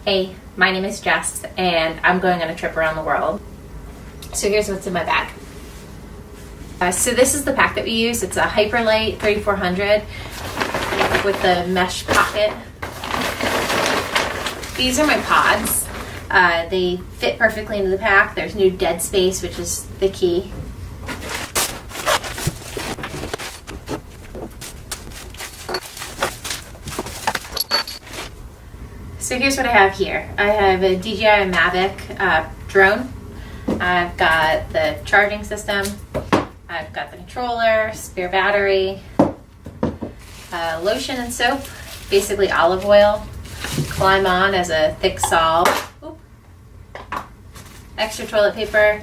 Hey, my name is Jess, and I'm going on a trip around the world. So here's what's in my bag. So this is the pack that we use. It's a Hyperlight 3400 with the mesh pocket. These are my pods. They fit perfectly into the pack. There's no dead space, which is the key. So here's what I have here. I have a DJI Mavic drone. I've got the charging system. I've got the controller, spare battery, lotion and soap, basically olive oil, Climb On as a thick solve, extra toilet paper,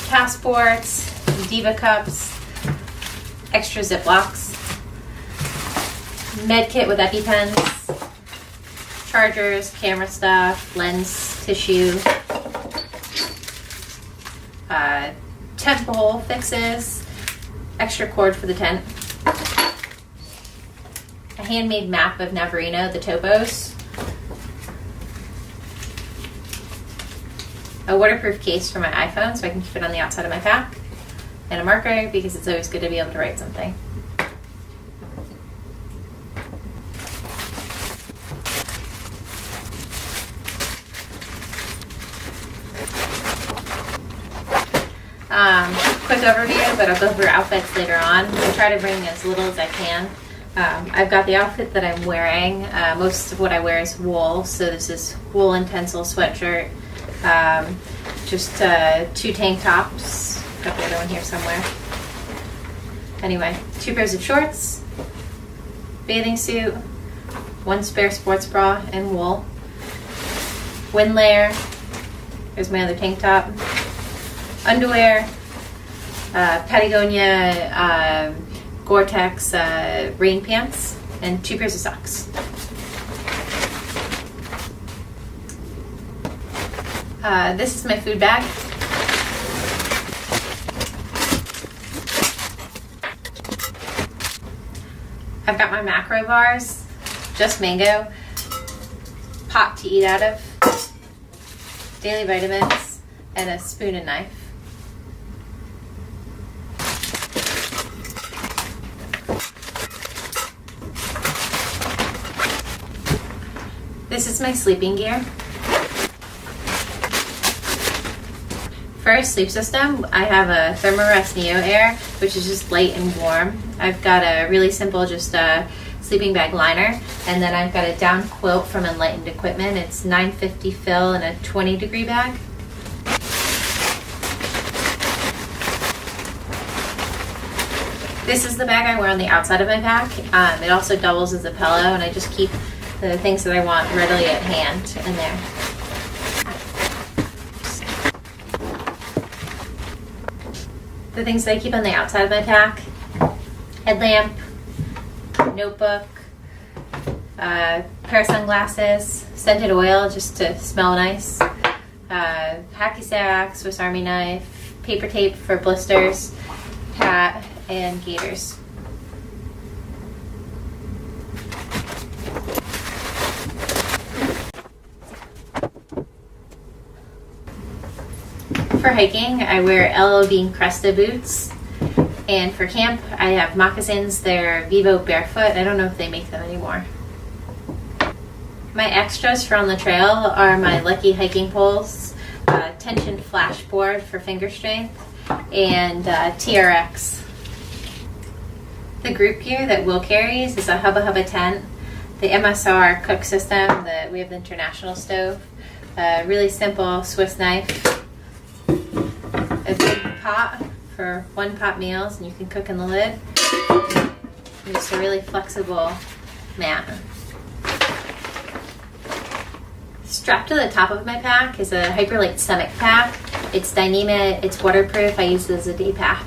passports, Diva cups, extra Ziplocs, med kit with EpiPens, chargers, camera stuff, lens, tissue, tent pole fixes, extra cord for the tent, a handmade map of Navarino, the topos, a waterproof case for my iPhone so I can keep it on the outside of my pack, and a marker because it's always good to be able to write something. Quick overview, but I'll go through outfits later on. I try to bring as little as I can. I've got the outfit that I'm wearing. Most of what I wear is wool, so this is woolen Tencel sweatshirt, just 2 tank tops, got the other one here somewhere. Anyway, 2 pairs of shorts, bathing suit, 1 spare sports bra and wool, wind layer, here's my other tank top, underwear, Patagonia Gore-Tex rain pants, and 2 pairs of socks. This is my food bag. I've got my macro bars, just mango, pot to eat out of, daily vitamins, and a spoon and knife. This is my sleeping gear. For our sleep system, I have a Thermarest Neo Air, which is just light and warm. I've got a really simple, just sleeping bag liner, and then I've got a down quilt from Enlightened Equipment. It's 950 fill in a 20-degree bag. This is the bag I wear on the outside of my pack. It also doubles as a pillow, and I just keep the things that I want readily at hand in there. The things that I keep on the outside of my pack: headlamp, notebook, pair of sunglasses, scented oil just to smell nice, hacky sack, Swiss Army knife, paper tape for blisters, hat, and gaiters. For hiking, I wear LL Bean Cresta boots, and for camp, I have moccasins. They're Vivo Barefoot. I don't know if they make them anymore. My extras for on the trail are my Lucky hiking poles, tension flashboard for finger strength, and TRX. The group gear that Will carries is a Hubba Hubba tent, the MSR cook system, we have the international stove, a really simple Swiss knife, a big pot for 1-pot meals, and you can cook in the lid, and just a really flexible mat. Strapped to the top of my pack is a Hyperlight stomach pack. It's Dyneema, it's waterproof. I use it as a day pack.